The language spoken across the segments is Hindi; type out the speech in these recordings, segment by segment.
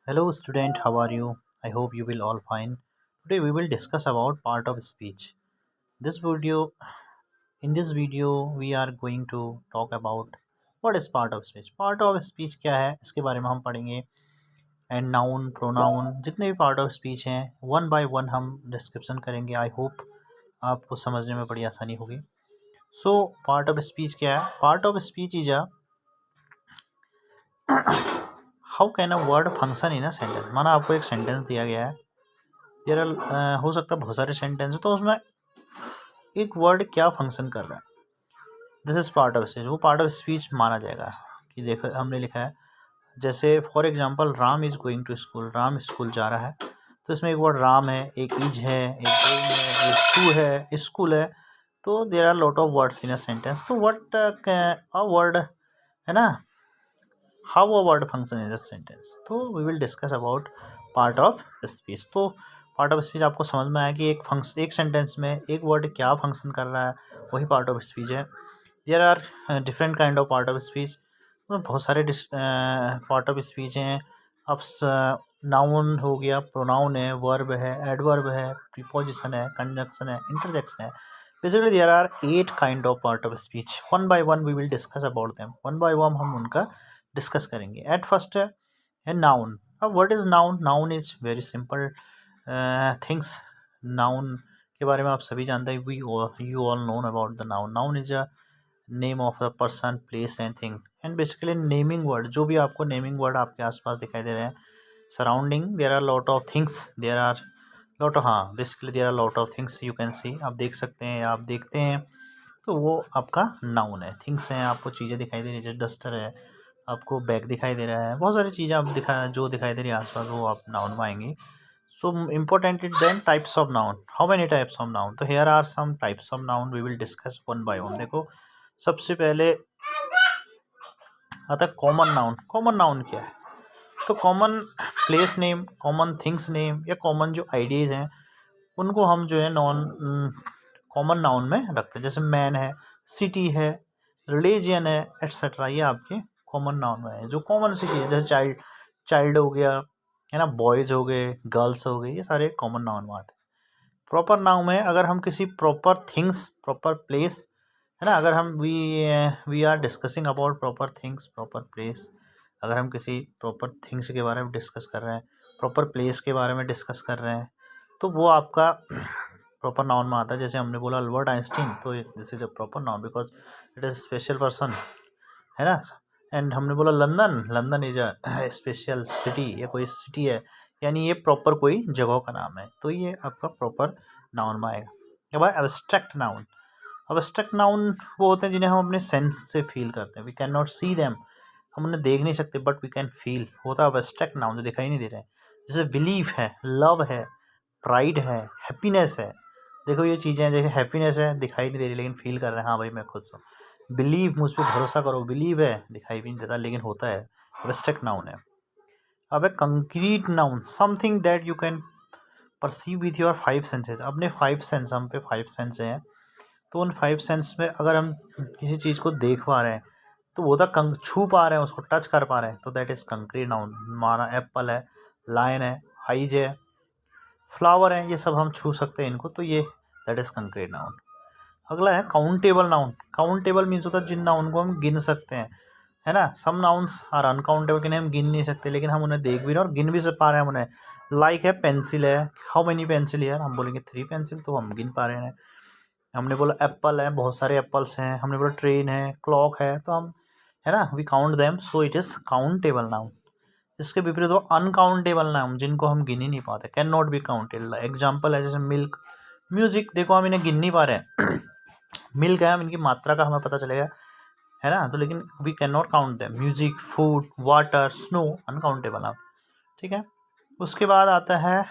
Hello student, how are you? I hope you will all fine. Today we will discuss about part of speech. This video in this video we are going to talk about what is part of speech. Part of speech क्या है इसके बारे में हम पढ़ेंगे एंड नाउन प्रोनाउन जितने भी पार्ट ऑफ स्पीच हैं वन बाय वन हम डिस्क्रिप्शन करेंगे. आई होप आपको समझने में बड़ी आसानी होगी. सो पार्ट ऑफ स्पीच क्या है? Part of speech is a how can a word function in a sentence. माना आपको एक सेंटेंस दिया गया है, देयर हो सकता है बहुत सारे सेंटेंस तो उसमें एक वर्ड क्या फंक्शन कर रहा है, this is part of speech. वो पार्ट ऑफ स्पीच माना जाएगा. कि देखो हमने लिखा है जैसे for example Ram is going to school. Ram school जा रहा है तो इसमें एक वर्ड राम है, एक इज है, एक गोइंग है, एक टू है, स्कूल है. तो there are lot of words in a sentence. तो व्हाट अ वर्ड है ना, how a word function in a sentence. तो we will discuss about part of speech. तो पार्ट ऑफ स्पीच आपको समझ में आया कि एक सेंटेंस में एक वर्ड क्या फंक्शन कर रहा है, वही पार्ट ऑफ स्पीच है. There are different kind of part of speech. बहुत सारे पार्ट ऑफ स्पीच हैं. अब नाउन हो गया, प्रोनाउन है, वर्ब है, एडवर्ब है, प्रीपोजिशन है, कंजंक्शन है, इंटरजेक्शन है. Basically there are 8 kind of part of speech. One by one we will discuss about them. One by one हम उनका डिस्कस करेंगे. एट फर्स्ट है नाउन. अब what is noun? Noun is very simple things. Noun के बारे में आप सभी जानते हैं. You all known about the noun. Noun is a name of the person, place and thing. And basically naming word, जो भी आपको नेमिंग वर्ड आपके आसपास दिखाई दे रहे हैं surrounding, there are lot of things, there are lot of, हाँ basically there are lot of things you can see. आप देख सकते हैं या आप देखते हैं तो वो आपका नाउन है. थिंग्स हैं, आपको चीज़ें दिखाई दे रही है, जैसे डस्टर है, आपको बैग दिखाई दे रहा है, बहुत सारी चीज़ें आप दिखाई दे रही है आसपास, वो आप नाउन में आएंगी. So important it then types of noun. How many types of noun? तो here are some types of noun we will discuss one by one. देखो सबसे पहले आता है कॉमन नाउन. कॉमन नाउन क्या है? तो common place name, common things name या कॉमन जो आइडियाज़ हैं उनको हम जो है नॉन कॉमन नाउन में रखते हैं. जैसे मैन है, सिटी है, रिलीजन है, एट्सेट्रा. ये आपके कॉमन नाउन में है, जो कॉमन सी चीज़ है. जैसे चाइल्ड हो गया है ना, बॉयज़ हो गए, गर्ल्स हो गए, ये सारे कॉमन नाउन में आते हैं. प्रॉपर नाउन में अगर हम किसी प्रॉपर थिंग्स, प्रॉपर प्लेस है ना, अगर हम we are discussing about proper things, proper place. अगर हम किसी प्रॉपर थिंग्स के बारे में डिस्कस कर रहे हैं, प्रॉपर प्लेस के बारे में डिस्कस कर रहे हैं, तो वो आपका प्रॉपर नाउन में आता है. जैसे हमने बोला अल्बर्ट आइंस्टीन, तो this is a proper noun because it is special person है ना. एंड हमने बोला London, London is a special city, ये कोई सिटी है, यानी ये प्रॉपर कोई जगह का नाम है. तो ये आपका प्रॉपर नाउन में आएगा. अब एब्स्ट्रैक्ट नाउन. एब्स्ट्रैक्ट नाउन वो होते हैं जिन्हें हम अपने सेंस से फील करते हैं. We can not see them, हम उन्हें देख नहीं सकते, बट वी कैन फील. होता है एब्स्ट्रैक्ट नाउन, जो दिखाई नहीं दे रहे हैं. जैसे बिलीफ है, लव है, प्राइड है, हैप्पीनेस है. देखो ये चीज़ें हैं, देखो हैप्पीनेस है, दिखाई नहीं दे रही लेकिन फील कर रहे हैं, हाँ भाई मैं खुश हूँ. बिलीव, मुझ पर भरोसा करो, बिलीव है, दिखाई भी नहीं देता लेकिन होता है, एब्स्ट्रैक्ट नाउन है. अब है concrete noun. Something that you can perceive with your 5 senses. अपने 5 सेंस, हम पे 5 सेंस हैं, तो उन 5 सेंस में अगर हम किसी चीज़ को देख पा रहे हैं तो वो था छू पा रहे हैं, उसको टच कर पा रहे हैं, तो दैट इज़ कंक्रीट नाउन. माना एप्पल है, लायन है, आइज है, फ्लावर है, ये सब हम छू सकते हैं इनको, तो ये दैट इज़ कंक्रीट नाउन. अगला है काउंटेबल नाउन. काउंटेबल मीन्स होता है जिन नाउन को हम गिन सकते हैं, है ना. सम नाउन्स आर अनकाउंटेबल, किन्हें हम गिन नहीं सकते लेकिन हम उन्हें देख भी रहे हैं और गिन भी पा रहे हैं हम उन्हें. लाइक है पेंसिल है, हाउ मेनी पेंसिल यार, हम बोलेंगे 3 पेंसिल, तो हम गिन पा रहे हैं. हमने बोला एप्पल है, बहुत सारे एप्पल्स हैं. हमने बोला ट्रेन है, क्लॉक है, तो हम है ना we count them, so it is countable noun. इसके विपरीत हो अनकाउंटेबल नाउन, जिनको हम गिन ही नहीं पाते, can not be counted. Example है जैसे मिल्क, म्यूजिक. देखो हम इन्हें गिन नहीं पा रहे हैं मिल्क है, हम इनकी मात्रा का हमें पता चलेगा है ना, तो लेकिन we can not count them. Music, food, water, snow, uncountable noun. ठीक है. उसके बाद आता है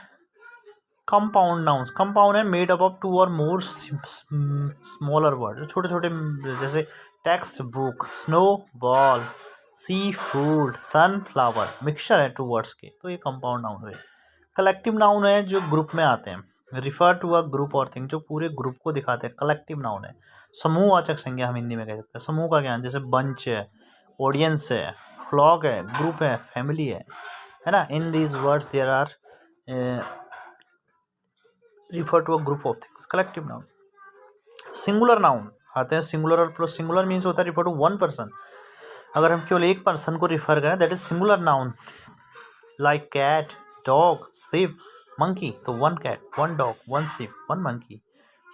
कंपाउंड नाउन्स. कंपाउंड है मेड अप ऑफ 2 और मोर स्मॉलर वर्ड, छोटे छोटे, जैसे text book, snow ball, sea food, sunflower. Mixture है 2 वर्ड्स के, तो ये कंपाउंड नाउन हुए. कलेक्टिव नाउन है जो ग्रुप में आते हैं. रिफर टू अ ग्रुप और थिंग, जो पूरे ग्रुप को दिखाते हैं, कलेक्टिव नाउन है. समूहवाचक संज्ञा हम हिंदी में कह सकते हैं. समूह का ज्ञान, जैसे बंच है, ऑडियंस है, फ्लॉक है, ग्रुप है, फैमिली है है ना. In these words there are refer to a group of things. Collective noun. Singular noun आते हैं. सिंगुलर और प्लस. सिंगुलर मीन्स होता है रिफर टू वन पर्सन. अगर हम केवल एक पर्सन को रिफर करें that is singular noun. Like cat, dog, ship, monkey तो one cat, one dog, one ship, one monkey.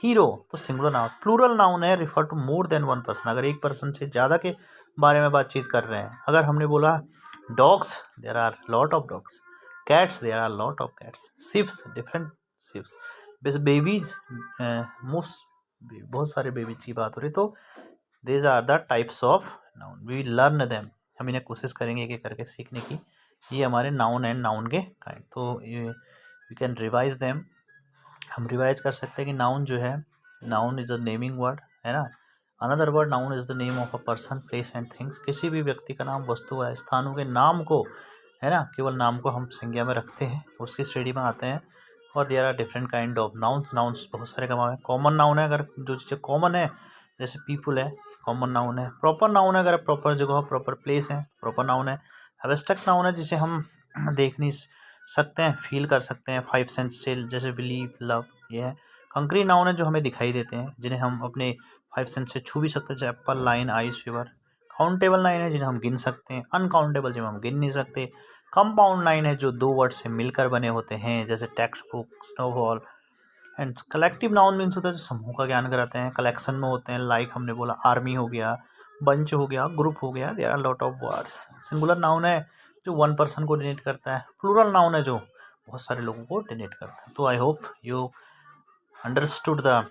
Hero तो सिंगुलर नाउन. प्लूरल नाउन है refer to more than one person. अगर एक पर्सन से ज़्यादा के बारे में बातचीत कर रहे हैं. अगर हमने बोला dogs there are lot of dogs. Cats there are lot of cats. Ships different ships. Babies most बहुत सारे बेबीज की बात हो रही. तो these are the types of noun. We learn them. हम इन्हें कोशिश करेंगे एक एक करके सीखने की. ये हमारे नाउन एंड नाउन के काइंड. तो वी कैन रिवाइज देम. हम रिवाइज कर सकते हैं कि नाउन जो है, noun is a naming word, है ना. Another word noun is the name of a person, place and things. किसी भी व्यक्ति का नाम, वस्तु या स्थानों के नाम को, है ना, केवल नाम को हम संज्ञा में रखते हैं, उसकी श्रेणी में आते हैं. और there are different kind of nouns. Nouns बहुत सारे कमा है. कॉमन नाउन है अगर जो चीज़ें कॉमन है, जैसे पीपुल है, कॉमन नाउन है. प्रॉपर नाउन है अगर प्रॉपर जगह, प्रॉपर प्लेस है, प्रॉपर नाउन है. एब्स्ट्रैक्ट नाउन है जिसे हम देख नहीं सकते हैं, फील कर सकते हैं, फाइव सेंस से, जैसे बिलीव, लव, ये है. कंक्रीट नाउन है जो हमें दिखाई देते हैं, जिन्हें हम अपने फाइव सेंस से छू भी सकते हैं, जैसे Apple, line, ice, fever. Countable nine है जिन्हें हम गिन सकते हैं. अनकाउंटेबल जिन्हें हम गिन नहीं सकते. कंपाउंड नाइन है जो दो वर्ड से मिलकर बने होते हैं, जैसे text book, snowball. And collective noun means होता है जो समूह का ज्ञान कराते हैं, कलेक्शन में होते हैं. लाइक हमने बोला आर्मी हो गया, बंच हो गया, ग्रुप हो गया. There are lot of words. Singular noun है जो वन पर्सन को डिनोट करता है. प्लूरल नाउन है जो बहुत सारे लोगों को डिनोट करता है. तो I hope you understood the